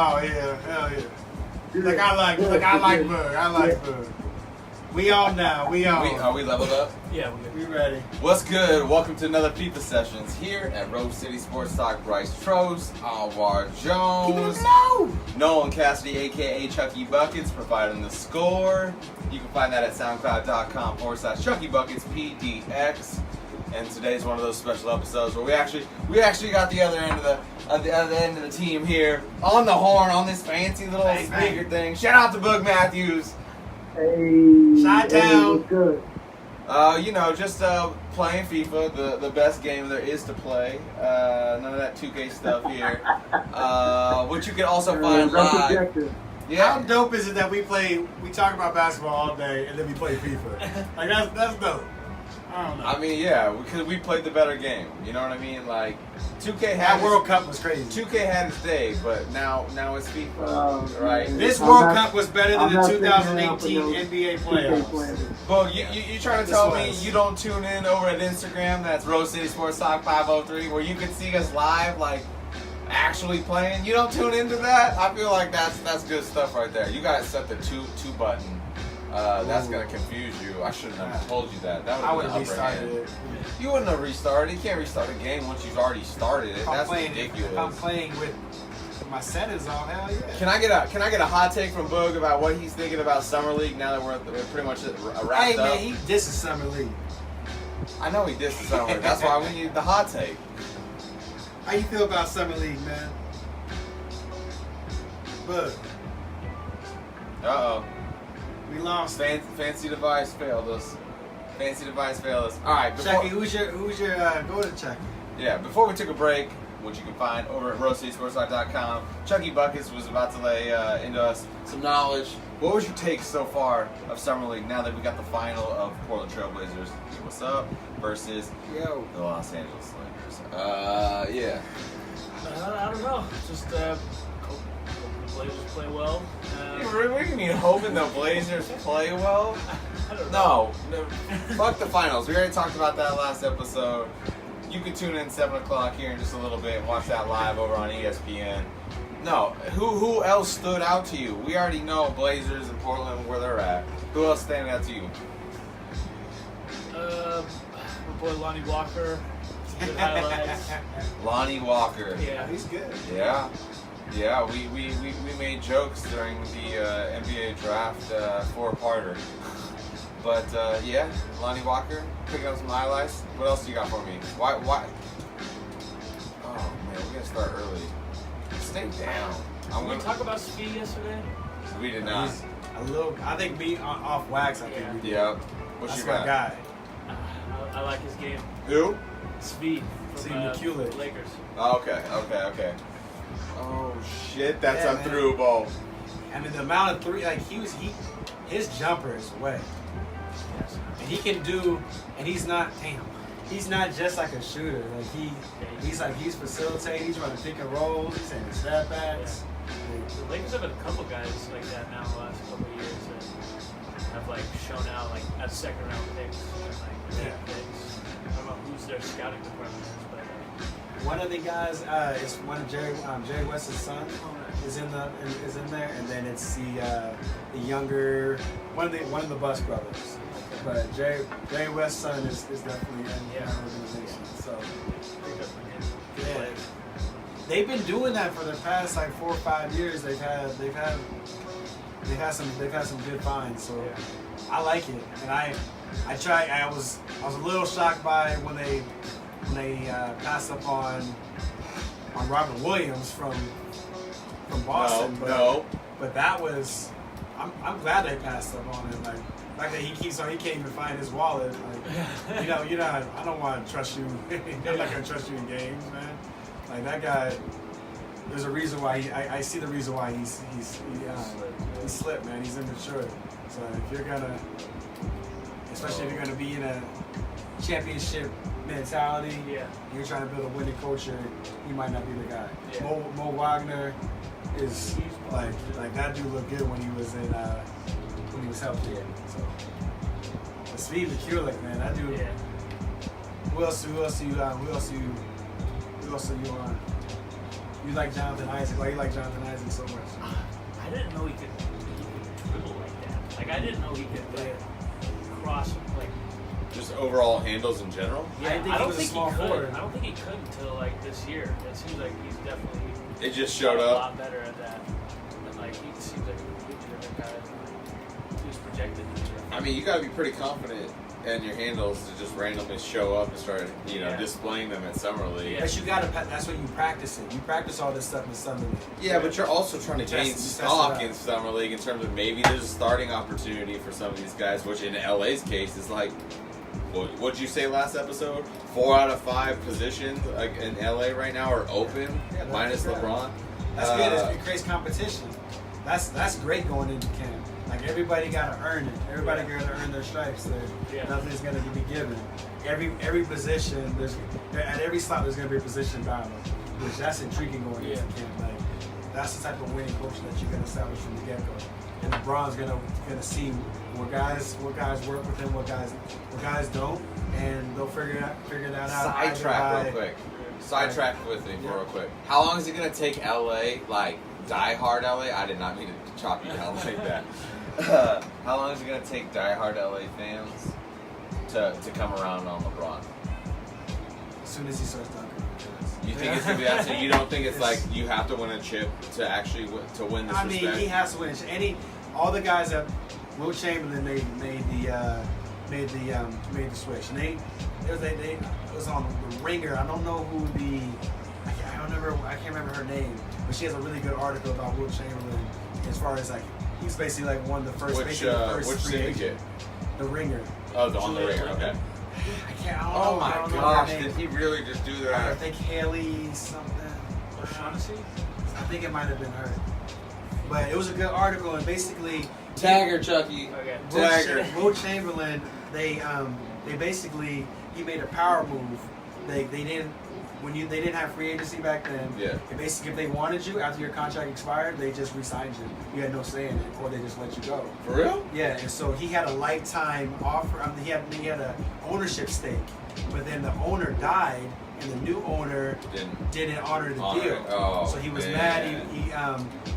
Oh yeah, hell yeah. Look, I like Boog. I like Boog. We on now. We on. Are we leveled up? Yeah, we ready. What's good? Welcome to another FIFA Sessions here at Rose City Sports Talk. Bryce, Trost, Anwar, Jones, Nolan, Cassidy, aka Chuckie Buckets, providing the score. You can find that at soundcloud.com/Chuckie Buckets PDX. And today's one of those special episodes where we actually got the other end of the team here on the horn on this fancy little speaker thing. Shout out to Boog Matthews. Hey, Chi-Town. What's good? Just playing FIFA, the best game there is to play. None of that 2K stuff here. Which you can also find live. Yeah. How dope is it that we talk about basketball all day and then we play FIFA? Like that's dope. I don't know. I mean, yeah, because we played the better game. You know what I mean? Like 2K had that World Cup was crazy. 2K had its day, but now it's FIFA, right? This World Cup was better than the 2018 NBA playoffs. But you trying to tell me you don't tune in over at Instagram? That's Rose City Sports Talk 503, where you can see us live, like actually playing. You don't tune into that? I feel like that's good stuff right there. You gotta set the two button. That's gonna confuse you. I shouldn't have told you that. I would have restarted it. You wouldn't have restarted. You can't restart a game once you've already started it. That's ridiculous. If I'm playing with my settings on, hell yeah. Can I get a hot take from Boog about what he's thinking about Summer League now that we're pretty much wrapped up? Hey man, he disses Summer League. I know he disses Summer League. That's why we need the hot take. How you feel about Summer League, man? Boog. Uh-oh. We lost. Fancy device failed us. All right, Chuckie, who's your go to Chuckie? Yeah, before we took a break, which you can find over at rosecitysportstalk.com, Chuckie Buckets was about to lay into us some knowledge. What was your take so far of Summer League now that we got the final of Portland Trailblazers, what's up, versus the Los Angeles Lakers? Yeah. I don't know. Just hope the Blazers play well. What do you mean hoping the Blazers play well? I don't know. No. Fuck the finals. We already talked about that last episode. You can tune in 7 o'clock here in just a little bit and watch that live over on ESPN. No. Who else stood out to you? We already know Blazers and Portland where they're at. Who else standing out to you? My boy Lonnie Walker. Good highlights. Lonnie Walker. Yeah, he's good. Yeah. Yeah, we made jokes during the NBA draft four-parter. But, Lonnie Walker, picking up some highlights. What else do you got for me? Why? Oh, man, we got to start early. Stay down. Did we talk about speed yesterday? We did not. I think me off wax, I think we did. Yeah. What's That's your my guy. I like his game. Who? Speed from Percolate. Lakers. Oh, okay. Oh, shit, that's unthroughable. I mean, the amount of three, his jumper is wet. Yes. And he can do, and he's not just like a shooter. Like he's facilitating, he's running pick and rolls, he's taking step backs. Yeah. The Lakers have had a couple guys like that now in the last couple of years that have shown out as second round picks and late picks. I don't know who's their scouting department is, but one of the guys is one of Jerry West's son is in there, and then it's the younger one of the Bus brothers. But Jerry West's son is definitely in that organization. So yeah, they've been doing that for the past 4 or 5 years. They've had some good finds. So I like it, and I was a little shocked by when they passed up on Robert Williams from Boston. But that was I'm glad they passed up on him. Like that he can't even find his wallet. I don't want to trust you. I'm not gonna trust you in games, man. Like that guy. There's a reason why I see the reason why he slipped, man. He's immature. So if you're gonna be in a championship mentality, you're trying to build a winning culture, he might not be the guy. Yeah. Mo Wagner is like that dude looked good when he was healthy. So Steve McCulloch, man, that dude. Yeah. Who else are you on? You like Jonathan Isaac? Why you like Jonathan Isaac so much? I didn't know he could dribble like that. Like I didn't know he could like cross like. Just overall handles in general. Yeah, I don't think he could. I don't think he could until like this year. It seems like he's definitely. It just showed a up. lot better at that. And like he seems like a completely different guy than he was projected to be. I mean, you got to be pretty confident in your handles to just randomly show up and start, displaying them at Summer League. But you gotta. That's what you practice it. You practice all this stuff in Summer League. Yeah, but you're also trying to gain Test stock in Summer League in terms of maybe there's a starting opportunity for some of these guys, which in LA's case is like, what'd you say last episode? 4 out of 5 positions in LA right now are open, minus LeBron. That's good. It creates competition. That's great going into camp. Like everybody got to earn it. Everybody got to earn their stripes. Nothing's going to be given. Every position, at every slot there's going to be a position battle, which that's intriguing going into camp. Like that's the type of winning culture that you're going to establish from the get-go. And LeBron's going to see what guys work with him, what guys don't, and they'll figure that out. Sidetrack real quick. Sidetrack with me real quick. How long is it going to take LA, like die-hard LA? I did not mean to chop you down like that. How long is it going to take die-hard LA fans to come around on LeBron? As soon as he starts dunking. You think it's going to be that? So you don't think it's like you have to win a chip to actually to win this respect? I mean, he has to win. All the guys that Will Chamberlain made the switch, and it was on the Ringer. I don't know who I can't remember her name, but she has a really good article about Will Chamberlain as far as like he's basically like one of the first. Which syndicate? The Ringer. Oh, on the Ringer. Okay. I don't oh know. my gosh! Did he really just do that? I think Haley something. O'Shaughnessy? I think it might have been her. But it was a good article, and basically tag her, Chuckie. Okay. Tag her. Will Chamberlain, they basically he made a power move. They didn't have free agency back then. Yeah. And basically, if they wanted you after your contract expired, they just re-signed you. You had no say in it, or they just let you go. For real? Yeah. And so he had a lifetime offer. He had a ownership stake, but then the owner died, and the new owner didn't honor the deal. Oh, so he was mad. He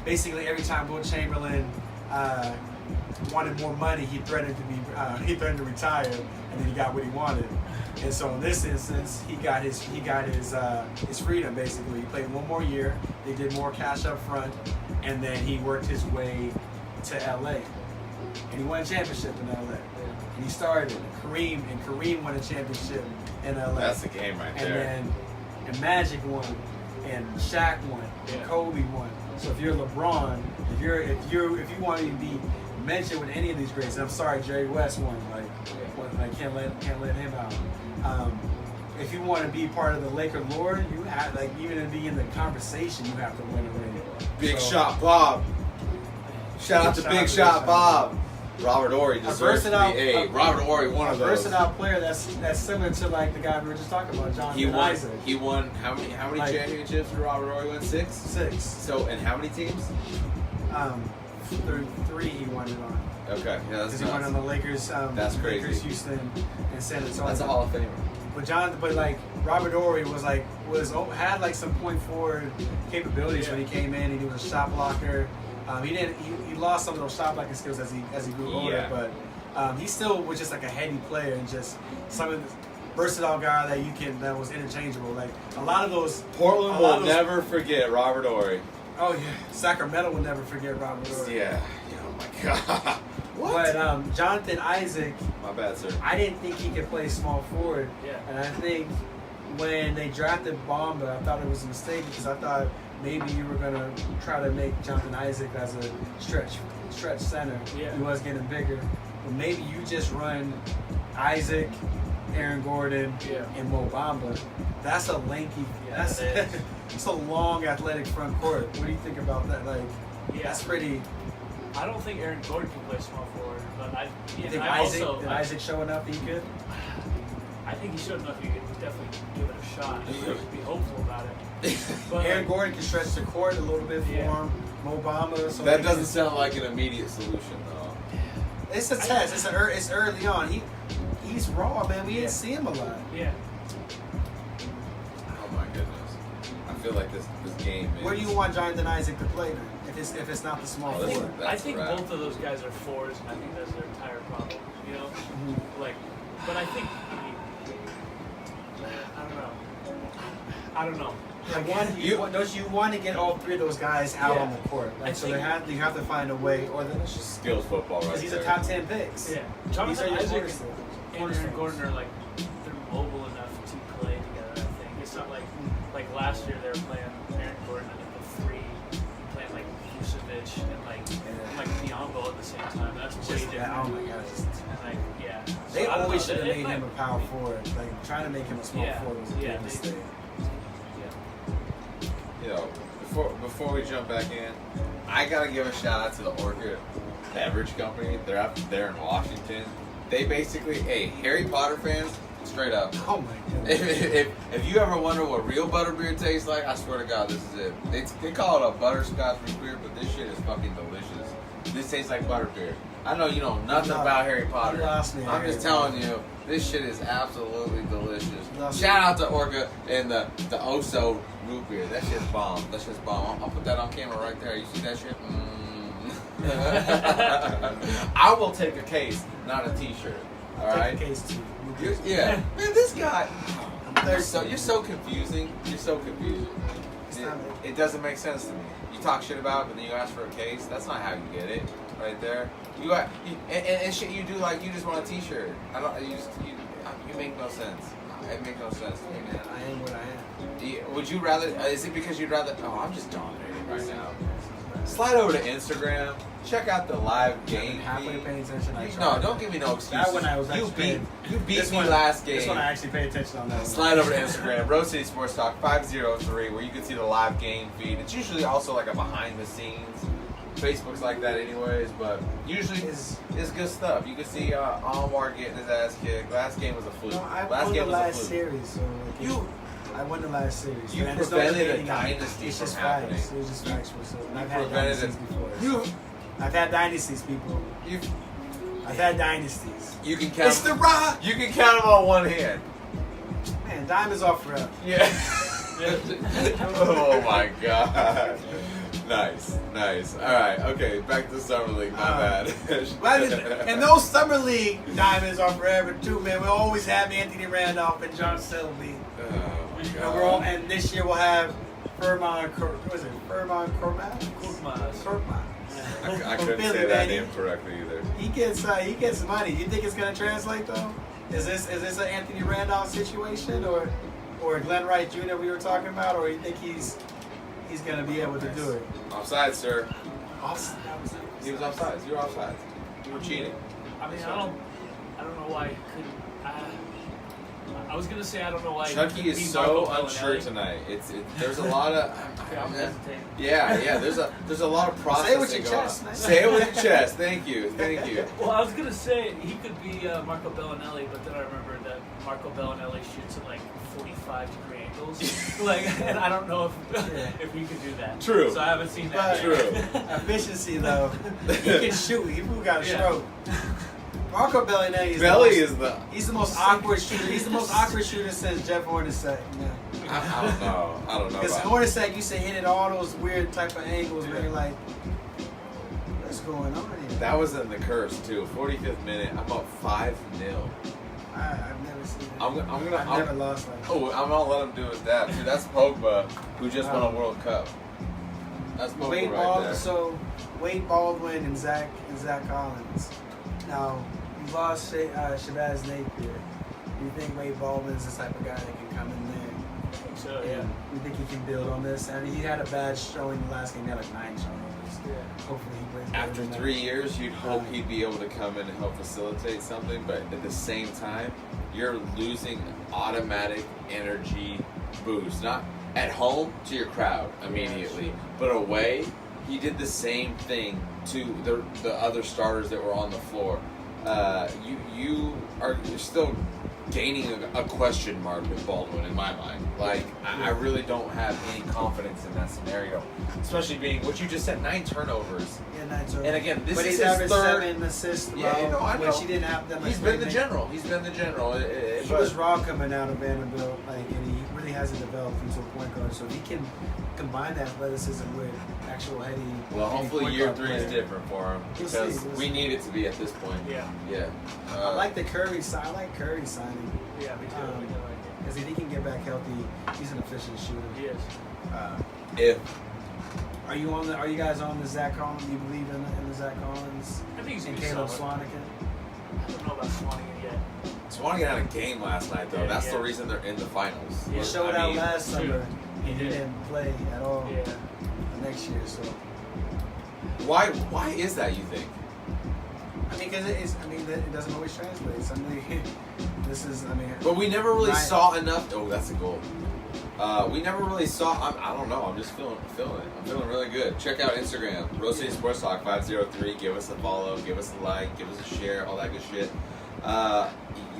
basically every time Will Chamberlain wanted more money, he threatened to retire, and then he got what he wanted. And so in this instance, he got his freedom basically. He played one more year. They did more cash up front, and then he worked his way to LA, and he won a championship in LA. And he started. Kareem won a championship in LA. That's the game right there. And Magic won, and Shaq won, and Kobe won. So if you're LeBron, if you want to be mentioned with any of these greats, and I'm sorry, Jerry West won. I can't let him out. If you want to be part of the Laker lore, you have even to be in the conversation, you have to win a ring. Big Shot Bob. Shout out to Big Shot Bob. Robert Horry deserves to be Robert Horry, one of those. A versatile player that's similar to like the guy we were just talking about, Jonathan Isaac. He won how many championships did Robert Horry win? 6? 6. So and how many teams? 3 he won it on. Okay, yeah, that's he won on the Lakers. That's crazy. Lakers, Houston, and San Antonio. That's a Hall of Famer. But Robert Horry had like some point forward capabilities when he came in. He was a shot blocker. He lost some of those shot blocking skills as he grew older, but he still was just like a heady player and just some of the versatile guy that was interchangeable. Like a lot of those. Portland will never forget Robert Horry. Oh yeah, Sacramento will never forget Robert Horry. Yeah. Oh my God. What? But Jonathan Isaac. My bad, sir. I didn't think he could play small forward. Yeah. And I think when they drafted Bamba, I thought it was a mistake because I thought maybe you were gonna try to make Jonathan Isaac as a stretch center. Yeah. He was getting bigger, but maybe you just run Isaac, Aaron Gordon, and Mo Bamba. That's a lanky. It's a long athletic front court. What do you think about that? That's pretty. I don't think Aaron Gordon can play small forward, but you think Isaac show enough he could? I think he showed enough he could definitely give it a shot. Be hopeful about it. But Aaron Gordon can stretch the court a little bit for him. Mo Bamba. So that doesn't sound like an immediate solution, though. It's a test. It's early on. He's raw, man. We didn't see him a lot. Yeah. Oh my goodness. I feel like this game is... Where do you want Jonathan Isaac to play then? If it's not the small Oh, forward. I think both of those guys are fours, and I think that's their entire problem. You know, like, but I think I don't know. Like don't you want to get all three of those guys out on the court? Like, so you have to find a way, or the skills football, right? Because he's there. a top 10 picks. Yeah, These are Jonathan your Isaac cornerstones. and Aaron Gordon are like they're mobile enough to play together. I think it's not like last year they were playing Aaron Gordon at like the three, playing like Vucevic and like Biombo at the same time. That's way different. Oh my gosh. And like They So I don't always know. should have It made might- him a power forward. Like trying to make him a small forward was a big mistake. You know, before we jump back in, I gotta give a shout out to the Orchid Beverage Company. They're up there in Washington. They basically, hey, Harry Potter fans, straight up. Oh my goodness. If you ever wonder what real butterbeer tastes like, I swear to God, this is it. They call it a butterscotch root beer, but this shit is fucking delicious. This tastes like butterbeer. I know you know nothing about Harry Potter. I'm just telling you, this shit is absolutely delicious. Shout out to Orca and the Oso root beer. That shit's bomb. That shit's bomb. I'll put that on camera right there. You see that shit? I will take a case, not a t-shirt. All right? Take a case too. Yeah. Man, this guy. You're so confusing. You're so confusing. It doesn't make sense to me. You talk shit about it, but then you ask for a case. That's not how you get it. Right there. And shit you do like you just want a t-shirt. You make no sense. It makes no sense to me, man. I am what I am. Would you rather? Is it because you'd rather? Oh, I'm just dominating right now. Slide over to Instagram. Check out the live game. Halfway paying attention. No, don't give me no excuses. That one I was you actually beat me last game. This one I actually paid attention on that. Slide over to Instagram, Rose City Sports Talk 503, where you can see the live game feed. It's usually also like a behind the scenes. Facebook's like that anyways, but usually it's good stuff. You can see Anwar getting his ass kicked. Last game was a fluke. No, I last won game the was a last fluke. series. So like I won the last series. You And it's prevented not a dynasty It's from just happening. facts. It's just factual. So I've had prevented dynasties it. before. I've had dynasties, people. I've had dynasties. You can count. It's the Rock. You can count them on one hand. Man, diamonds off forever. Yeah. Oh my god. Nice. All right. Okay. Back to Summer League. My bad. And those Summer League diamonds are forever too, man. We'll always have Anthony Randolph and John Selby. Oh my And god. and this year we'll have Furman Korkmaz? I From couldn't Philly, say that baby. name correctly either. He gets money. You think it's gonna translate though? Is this an Anthony Randolph situation or Glenn Wright Jr. we were talking about, or you think he's gonna be able to do it? Offside, sir. Offside. He was offside. You were offside. You were cheating. I mean, I don't know why he couldn't. I was gonna say I don't know why. Chuckie he is beat so Marco unsure Bellinelli. tonight. There's a lot of I'm hesitating. yeah. There's a lot of processing Say it with your going chest, on. man. Say it with your chest. Thank you. Well, I was gonna say he could be Marco Bellinelli, but then I remembered that Marco Bellinelli shoots at like 45-degree angles. And I don't know if he could do that. True. So I haven't seen that. But True. efficiency though, he can shoot. He got a stroke. Marco Bellinelli he's the most awkward shooter. He's the most awkward shooter since Jeff Hornacek. Yeah. I don't know. Because About Hornacek used to hit at all those weird type of angles where you're like, what's going on here? that was in the curse too. 45th minute. I'm up 5-0. I've never seen that. I've never lost like that. Oh, I'm gonna let him do his dab. Dude, that's Pogba, who just won a World Cup. That's Pogba Wade right Baldwin, there. so Wade Baldwin and Zach Collins. Now you lost Shabazz Napier. Do you think Wade Baldwin's the type of guy that can come in there? So And you think he can build on this? I mean, he had a bad showing the last game. He had like 9 turnovers. Hopefully he plays better After than that. 3 years, you'd hope he'd be able to come in and help facilitate something, but at the same time, you're losing automatic energy boost. Not at home to your crowd immediately, but away, he did the same thing to the other starters that were on the floor. You're still gaining a question mark with Baldwin in my mind. Like, I really don't have any confidence in that scenario, especially being what you just said, 9 turnovers. Yeah, 9 turnovers. And again, this but is he's his averaged third. 7 assists. Yeah, no, I know. Which he didn't have them. He's been the general. He's been the general. He was raw coming out of Vanderbilt, and he really hasn't developed into a point guard. So if he can combine that athleticism with actual heady. Well, heady hopefully point year guard 3 player. is different for him We'll because see. we need it to be at this point. Yeah. Yeah. I like the Curry sign. I like Curry signing Yeah, me too. Me too. because if he can get back healthy, he's an efficient shooter. He is. If Are you guys on the Zach Collins? You believe in the Zach Collins I think he's and gonna be Caleb solid. Swanigan? I don't know about Swanigan yet. Swanigan had a game last night, though. Yeah, That's the yeah. reason they're in the finals. He Yeah. showed I out mean, last true. summer, He and he did. didn't play at all Yeah. the next year. So Why is that, you think? I mean, because it doesn't always translate. Somebody, this is, I mean. But we never really Right. saw enough. Oh, that's a goal. We never really saw. I don't know. I'm just feeling it. I'm feeling really good. Check out Instagram, Rose City Sports Talk 503. Give us a follow. Give us a like. Give us a share. All that good shit.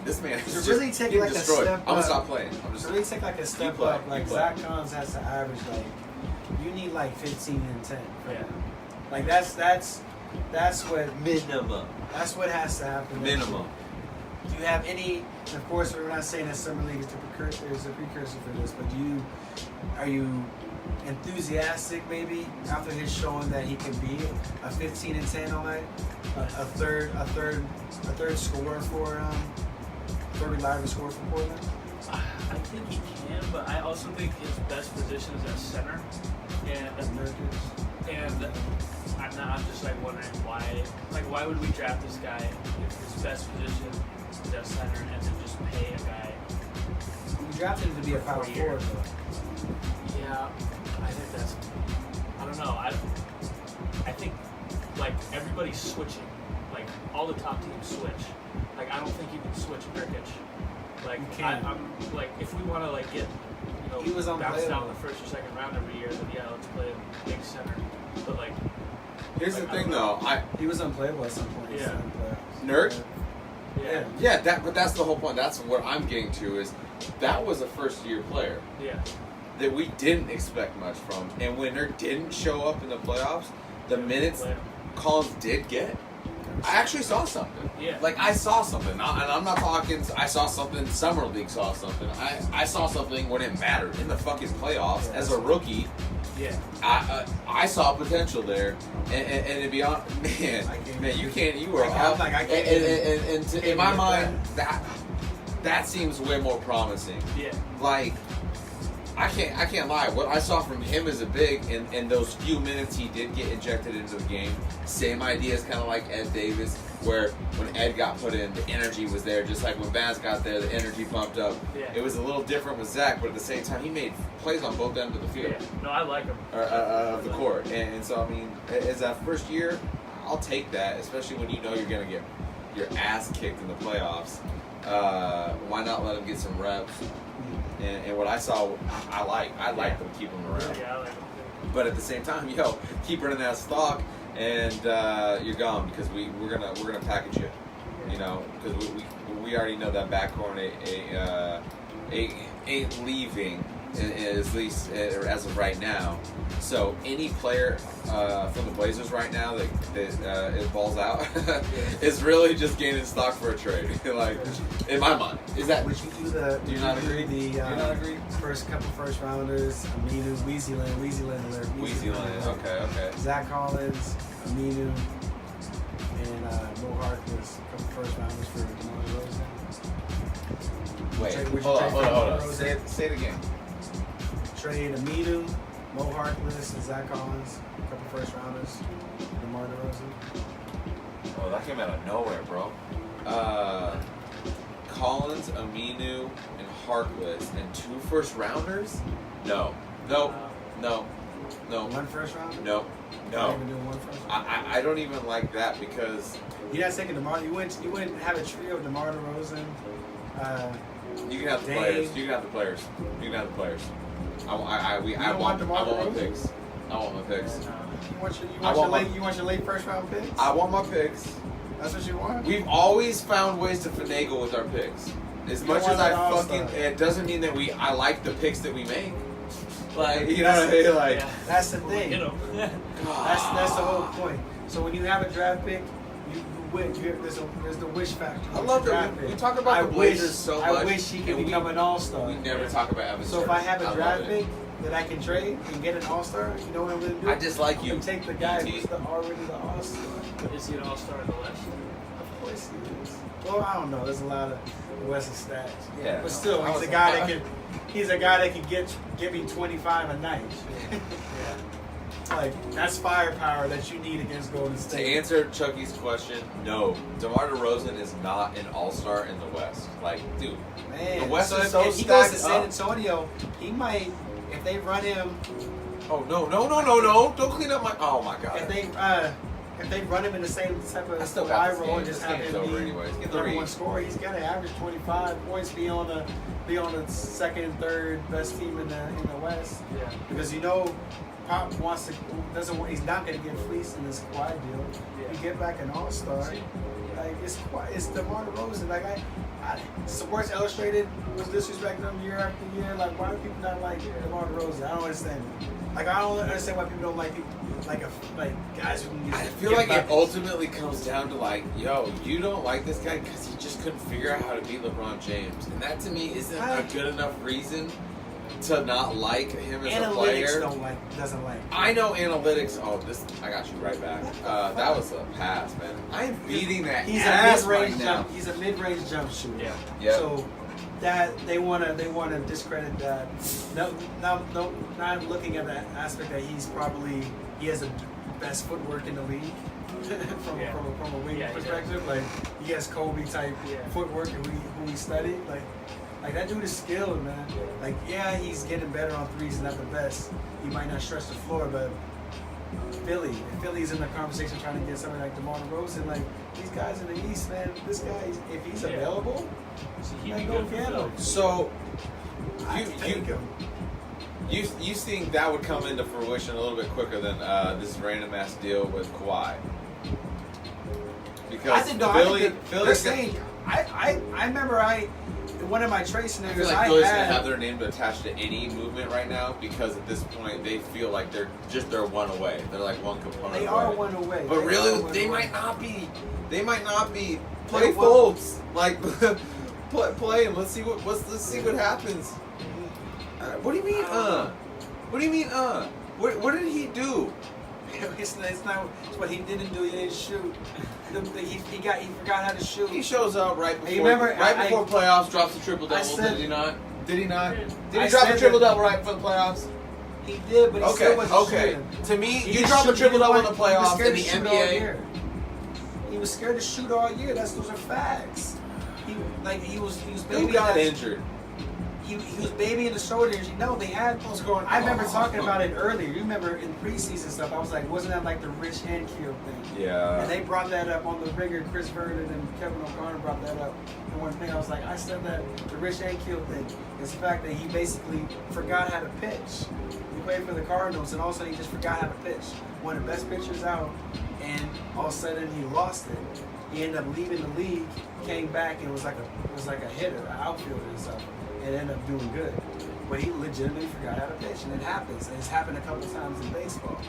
This man is To just really take getting like a destroyed. step I'm gonna up. stop playing. I'm just. To really take like a step play, up, like you play. Zach Collins has to average like you need like 15 and 10. Yeah. Like that's what Minimum. that's what has to happen. Minimum. Do you have any? Of course, we're not saying that summer league is a precursor for this, but are you enthusiastic maybe after his showing that he can be a 15 and 10 all night, a third scorer for third reliable scorer for Portland? I think he can, but I also think his best position is at center. And I'm just like wondering why would we draft this guy if his best position is at center and then just pay a guy? We drafted him to be a power forward, though. Yeah, I think that's. I don't know. I think like everybody's switching. Like all the top teams switch. Like I don't think you can switch Nurkic. Like You can. I'm like if we want to like get He was bounce unplayable. down the first or second round every year, then yeah, let's play a big center. But like Here's the Like, thing, I don't though. He was unplayable at some point. Yeah. Nurk? yeah, Yeah. But that's the whole point. That's what I'm getting to is that was a first year player yeah, that we didn't expect much from, and when Nurk didn't show up in the playoffs, the minutes Play him. Collins did get, I actually saw something. Yeah. Like I saw something, and I'm not talking. I saw something. Summer League saw something. I saw something when it mattered in the fucking playoffs as a rookie. yeah. I saw potential there, and to be honest, man, you can't. You were I'm off. like, I can't In my get mind, that seems way more promising. Yeah. Like, I can't lie. What I saw from him as a big, and those few minutes he did get injected into the game, same idea as kind of like Ed Davis, where when Ed got put in, the energy was there. Just like when Baz got there, the energy pumped up. Yeah. It was a little different with Zach, but at the same time, he made plays on both ends of the field. Yeah. No, I like him. Of the court. And so, I mean, as that first year, I'll take that, especially when you know you're going to get your ass kicked in the playoffs. Why not let him get some reps? And what I saw, I like them, keep him around. Yeah, I like him. But at the same time, keep running that stock, and you're gone because we're gonna package you, because we already know that backcourt ain't leaving, at least as of right now. So any player from the Blazers right now that it balls out is really just gaining stock for a trade. Like in my mind, is that? Would you do the? Do you not agree? The Do you not agree? first couple first rounders, Aminu, Weezyland, Okay. Zach Collins, Aminu, and Mo Harkless, a couple first rounders for DeMar DeRozan. Wait, Would you hold trade for on. DeMar DeRozan? Say it again. Trade Aminu, Mo Harkless, and Zach Collins, a couple first rounders, DeMar DeRozan. Oh, that came out of nowhere, bro. Collins, Aminu, and Harkless, and 2 first rounders? No. One first rounder? No. Not even doing one first rounder? I don't even like that because You're not taking DeMar. You wouldn't have a trio of DeMar DeRozan. you can have the Dame. players. You can have the players. I don't want DeMar my DeRozan? picks. I want my picks. You want your late first round picks? I want my picks. That's what you want? We've always found ways to finagle with our picks. As You much don't as want I an fucking, all-star. it doesn't mean that I like the picks that we make. Like, you know what I mean? Like, Yeah. That's the thing. You know. That's the whole point. So when you have a draft pick, there's the wish factor. I love that we talk about the Blazers so much. I wish he could become an all-star. We never talk about Evan So if I have a draft pick that I can trade and get an all-star, you know what I'm going to do? I dislike you. I'm going to take the guy who's already the all-star. Is he an all-star in the West? Of course he is. Well, I don't know. There's a lot of Western stats. Yeah. But still, he's a guy that can give me 25 a night. Yeah. Like, that's firepower that you need against Golden To State. answer Chucky's question, no. DeMar DeRozan is not an all-star in the West. Like, dude, Man, the West is if so he goes to stacked San up. Antonio, he might, if they run him, Oh, no. Don't clean up my... Oh, my God. if they run him in the same type of I still got this role game. and just This have game's him over be anyways. Get the number read. one scorer, he's got to average 25 points, be on the second, third best team in the West. Yeah. Because Pop he's not going to get fleeced in this Kawhi deal. Yeah. You get back an all-star, like it's DeMar DeRozan. Like Sports Illustrated was disrespecting him year after year. Like, why do people not like DeMar DeRozan? I don't understand it. Like, I don't understand why people don't like people like guys who can. I feel like it ultimately comes down to like, yo, you don't like this guy because he just couldn't figure out how to beat LeBron James, and that to me isn't a good enough reason to not like him as a player. Analytics doesn't like. I know analytics. Oh, I got you right back. That was a pass, man. I'm beating that ass right now. He's a mid-range jump shooter. Yeah. Yeah. So that they want to discredit that. No, not looking at that aspect that he has the best footwork in the league from a wing perspective. Like, he has Kobe type footwork, and who we studied. Like that dude is skilled, man. Like, yeah, he's getting better on threes, not the best. He might not stretch the floor, but Philly's in the conversation trying to get somebody like DeMar DeRozan. Like, these guys in the East, man, this guy, if he's available, he'd go get him. So I take him. you think that would come into fruition a little bit quicker than this random ass deal with Kawhi? Because they're saying. I remember one of my trade I scenarios feel like Philly's gonna have their name attached to any movement right now because at this point they feel like they're one away. They're like one component. They away. are one away. But really, they might not be. They might not be. Play Fultz. Like play him. Let's see what happens. What do you mean? What do you mean? What did he do? It's not what he didn't do. He didn't shoot. He forgot how to shoot. He shows up right before. Hey, remember, before playoffs, drops a triple double. Did he not? Did he not? Did he drop a triple double right before the playoffs? He did, but he still wasn't shooting. To me, you drop a triple double in the playoffs in the NBA. He was scared to shoot all year. Those are facts. He was Who got injured? He was babying the shoulders. They had those going. I remember talking about it earlier. You remember in preseason stuff, I was like, wasn't that like the Rich and Keel thing? Yeah. And they brought that up on the Ringer. Chris Vernon and Kevin O'Connor brought that up. And one thing I was like, I said that the Rich and Keel thing is the fact that he basically forgot how to pitch. He played for the Cardinals, and all of a sudden he just forgot how to pitch. One of the best pitchers out, and all of a sudden he lost it. He ended up leaving the league, came back, and was like a hitter, an outfielder and stuff. And ended up doing good. But he legitimately forgot how to pitch, and it happens. And it's happened a couple times in baseball,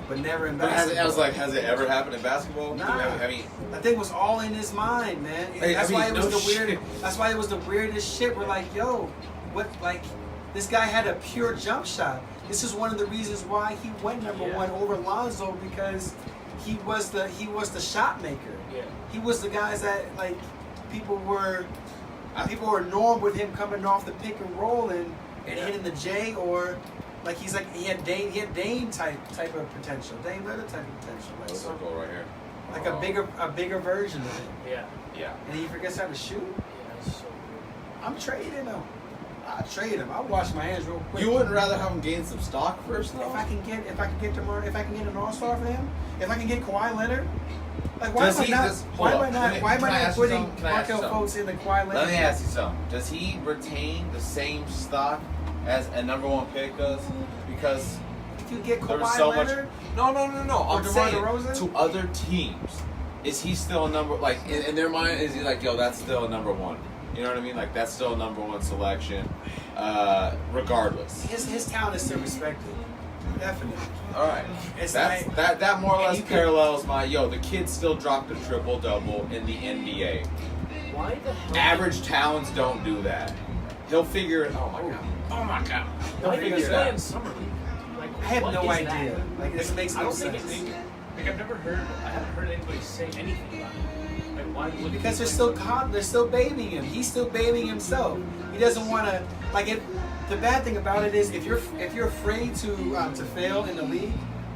but never in basketball. Has it ever happened in basketball? Nah. I mean, I think it was all in his mind, man. That's why it was the weirdest shit. We're like, yo, what? Like, this guy had a pure jump shot. This is one of the reasons why he went number one over Lonzo, because he was the shot maker. Yeah. He was the guys that people were norm with him coming off the pick and roll and hitting the J, or he had Dame type of potential, Dame Lillard type of potential. That's a goal right here. Like a bigger version of him. Yeah. And he forgets how to shoot. Yeah, that's so weird. I'm trading him. I trade him. I'll wash my hands real quick. You wouldn't rather have him gain some stock first, though? If I can get an all-star for him, if I can get Kawhi Leonard, why am I not putting Markel Fultz in the Kawhi Leonard? Let me ask you something. Does he retain the same stock as a number one pick does? Because if you get there was Kawhi so Leonard, No. I'm DeMar saying DeRozan? to other teams, is he still a number? Like in their mind, is he like, yo, that's still a number one? You know what I mean? Like, that's still a number one selection, regardless. his talent is still respected. Definitely. All right. It's That more or and less you can- parallels the kid still dropped a triple-double in the NBA. Why the hell? Average towns don't do that. He'll figure it. Oh my god. He'll Why figure did he it play out. in summer league? Like, I have what no is idea. that? Like, this makes I no don't think sense. it's. Like, I haven't heard anybody say anything about it. Like, why would Because he they're still babying him. He's still babying himself. He doesn't want to like it. The bad thing about it is if you're afraid to fail in the league,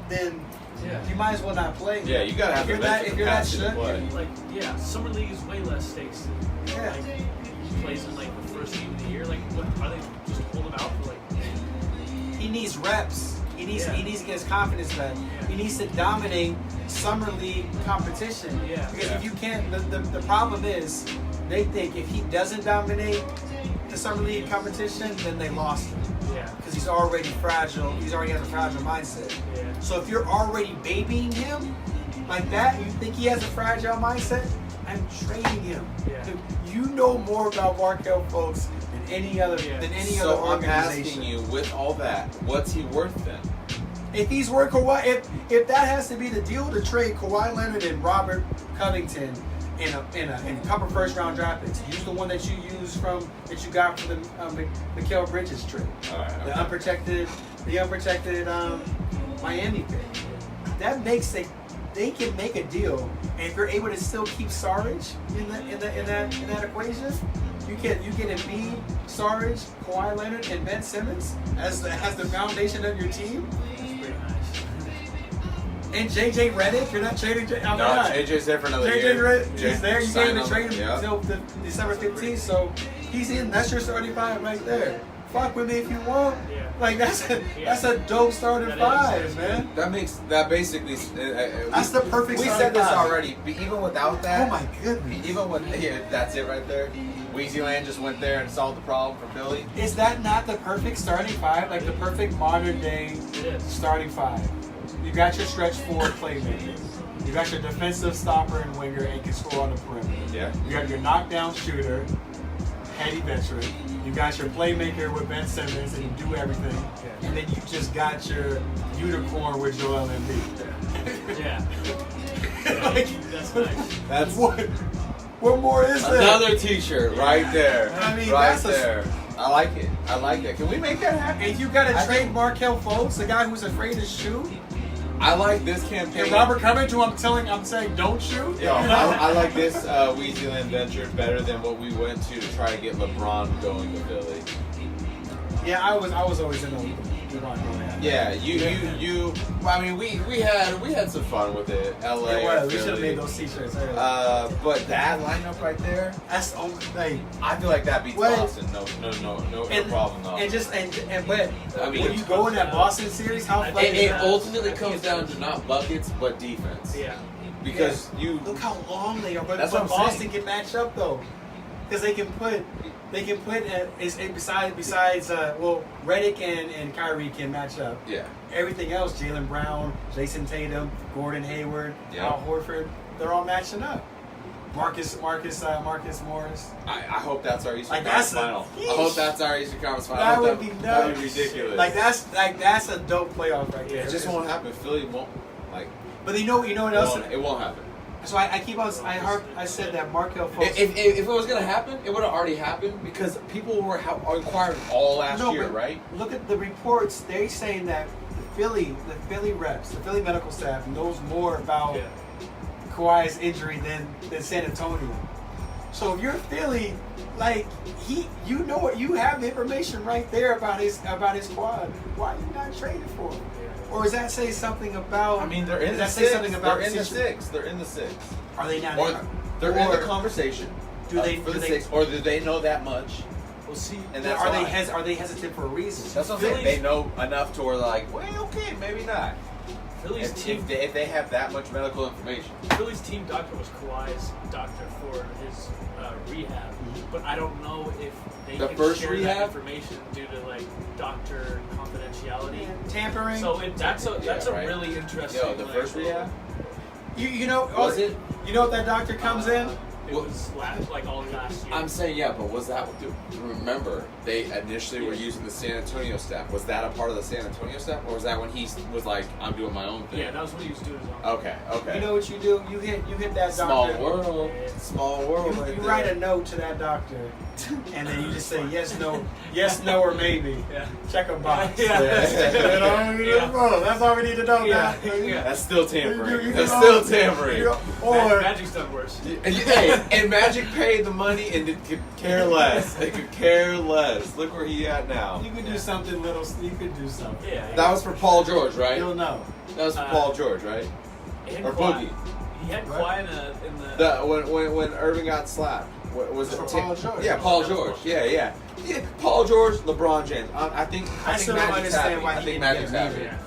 then Yeah. you might as well not play. Yeah, you gotta have the mental if you're that capacity to shook, play. Like, yeah, summer league is way less stakes than Yeah. like he plays in like the first game of the year. Like, what are they just hold him out for? Like, he needs reps. He needs Yeah. he needs to get his confidence back. Yeah. He needs to dominate summer league competition. Yeah. Because if you can't, the problem is they think if he doesn't dominate the summer league competition, then they lost him. yeah, Because he's already fragile. He's already has a fragile mindset. yeah, So if you're already babying him like that, you think he has a fragile mindset, I'm trading him. Yeah. Dude, you know more about Markel folks than any other Yeah. other So I'm asking organization. you, with all that, what's he worth then? If he's worth Kawhi, if that has to be the deal to trade Kawhi Leonard and Robert Covington in a couple first round draft picks, use the one that you got for the Mikal Bridges trade, All right. the Okay. unprotected Miami pick. That makes they can make a deal, and if you're able to still keep Sarge in that equation, you get Embiid, Sarge, Kawhi Leonard, and Ben Simmons as the foundation of your team. that's pretty nice. And JJ Redick, you're not trading. I'm No, not. JJ's there for another JJ year. Redick, he's there. You Sign can't even him. trade him Yeah. until December 15th, so he's in. That's your starting five right there. Fuck with me if you want. Yeah. Like that's a dope starting That five, is. man. That basically. That's the perfect We starting said this five. already, but even without that. Oh my goodness. Even with that's it right there. Weezyland just went there and solved the problem for Philly. Is that not the perfect starting five? Like the perfect modern day It is. starting five. You got your stretch forward playmaker. You got your defensive stopper and winger and can score on the perimeter. Yeah. You got your knockdown shooter, heady veteran. You got your playmaker with Ben Simmons and you do everything. Yeah. And then you just got your unicorn with Joel Embiid. Yeah. Like, That's nice. That's what more is there? another T-shirt right there. I mean, right that's a- there. I like it. I like that. Can we make that happen? And you got to I trade think- Markel Fultz, the guy who's afraid to shoot. I like this campaign. And Robert Covington, who I'm saying don't shoot. Yo, I like this Weezyland venture better than what we went to try to get LeBron going to Philly. Yeah, I was always in the LeBron going at. Yeah, you. I mean, we had some fun with it. LA, It was. We should have Philly. made those t-shirts earlier. But that lineup right there, That's the only thing. I feel like that beats What? Boston. No problem. No. But I mean, when you go in that Boston series, how I fun think is It that? ultimately comes down to not buckets, but defense. Yeah. Because you. Look how long they are. But, That's but what I'm Boston saying. can match up though, because they can put besides Redick and Kyrie can match up. Yeah. Everything else, Jaylen Brown, Jason Tatum, Gordon Hayward, Yeah. Al Horford, they're all matching up. Marcus Morris. I hope that's our Eastern Like, Conference that's a- final. I hope that's our Eastern Conference final. That I hope would be nuts. That would be ridiculous. That's a dope playoff right there. it just won't happen. Philly won't. Like, But you know what else? it won't happen. So I said that Markel Fultz. If it was gonna happen, it would have already happened because people were inquiring all last year, but right? Look at the reports. They're saying that the Philly reps, the Philly medical staff knows more about Yeah. Kawhi's injury than San Antonio. So if you're Philly, like you have the information right there about his quad. Why are you not trading for him? Or does that say something about? I mean, they're in does the that say six. something about They're in the situ- six. They're in the six. Are they not? Or they're in or the conversation. Do they? for do the they? six? Or do they know that much? We'll see. And that's Are why. they hesitant for a reason? That's what I'm saying. They know enough to where they're like, well, okay, maybe not. Philly's team. If they have that much medical information. Philly's team doctor was Kawhi's doctor for his rehab, but I don't know if they The can first share rehab? that information due to like doctor confidentiality. Tampering. So that's a right. really interesting. Yo, the like, first rehab? you know Was it? You know if that doctor comes in, It was like all last year. I'm saying, yeah, but was that, remember, they initially were using the San Antonio staff. Was that a part of the San Antonio staff? Or was that when he was like, I'm doing my own thing? Yeah, that was when he was doing his own. Okay. You know what you do? You hit that Small doctor. world. Small world. You, right you there. write a note to that doctor, and then you just say yes, no, or maybe. Yeah. Check a box. Yeah. That's all we need to know. Yeah. Now. Yeah. That's still tampering. You That's know, still tampering. Or Magic's done worse. And Magic paid the money and it could care less. It could care less. Look where he at now. you could do something little. You could do something. Yeah. That was for Paul George, right? You'll know. That was for Paul George, right? And Or Kawhi. Boogie. He had Kawhi in the When Irving got slapped. Was it For Paul George. Yeah, Paul George. Yeah. Paul George, LeBron James. I think still don't Magic's understand happy. why I he think didn't Magic's get happy. Yeah.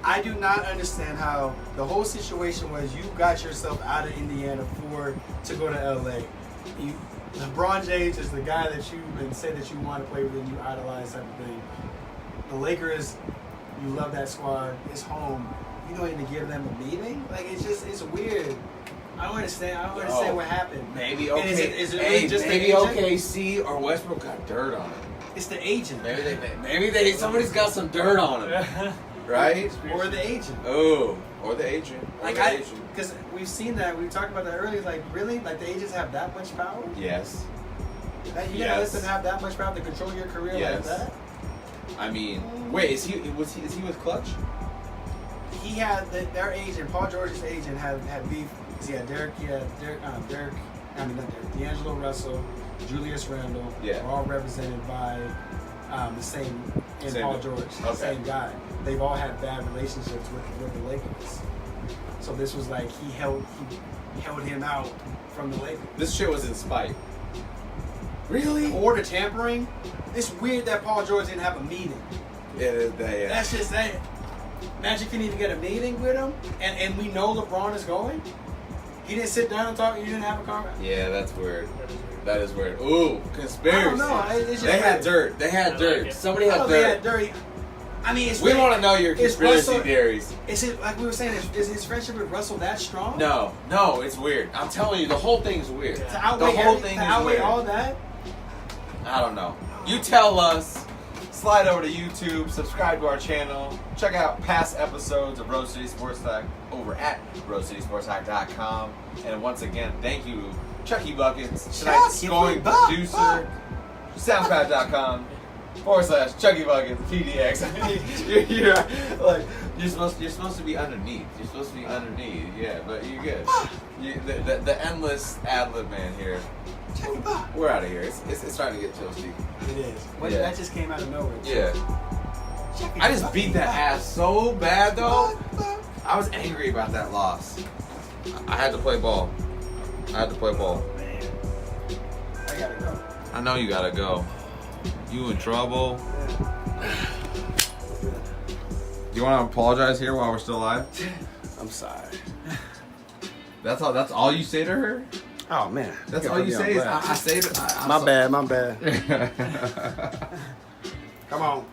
I do not understand how the whole situation was. You got yourself out of Indiana to go to LA. LeBron James is the guy that you've been said that you want to play with and you idolize type of thing. The Lakers, you love that squad. It's home. You don't even give them a meeting. Like it's weird. I don't understand what happened. Maybe And okay. is it really just maybe the agent? OKC or Westbrook got dirt on him. It's the agent. Maybe somebody's got some dirt on him, right? Or the agent. Oh, or the agent. Because we've seen that, we talked about that earlier. Like, really, like the agents have that much power? Yes. That you Yes. let them have that much power to control your career Yes. like that? I mean, wait, is he with Clutch? He had their agent, Paul George's agent, had beef. He had D'Angelo Russell, Julius Randle. Yeah. Were all represented by the same Paul George, the Okay. same guy. They've all had bad relationships with the Lakers. So this was like he held him out from the Lakers. This shit was in spite. Really? Or the tampering. It's weird that Paul George didn't have a meeting. Yeah. That's just that. Magic couldn't even get a meeting with him, and we know LeBron is going. He didn't sit down and talk. He didn't have a conversation. Yeah, that's weird. That is weird. Ooh, conspiracy. I don't know. It's just They had weird. dirt. They had dirt. it. Somebody had They had dirt. dirty. I mean, We want to know your Is conspiracy Russell- theories. Is it like we were saying? Is his friendship with Russell that strong? No, it's weird. I'm telling you, the whole thing's weird. To The outweigh, whole thing is outweigh weird. all that. I don't know. You tell us. Slide over to YouTube, subscribe to our channel, check out past episodes of Rose City Sports Talk over at rosecitysportstalk.com. And once again, thank you, Chuckie Buckets, tonight's scoring producer, soundcloud.com/Chuckie Buckets PDX. you're supposed to be underneath. You're supposed to be underneath. Yeah, but you're good. The endless ad-lib man here. We're out of here. It's starting to get toasty. It is. Yeah. That just came out of nowhere. Yeah. I just beat that ass so bad though. I was angry about that loss. I had to play ball. Man, I gotta go. I know you gotta go. You in trouble. You want to apologize here while we're still live? I'm sorry. That's all you say to her? Oh man, That's all you say is I say that. My bad. Come on.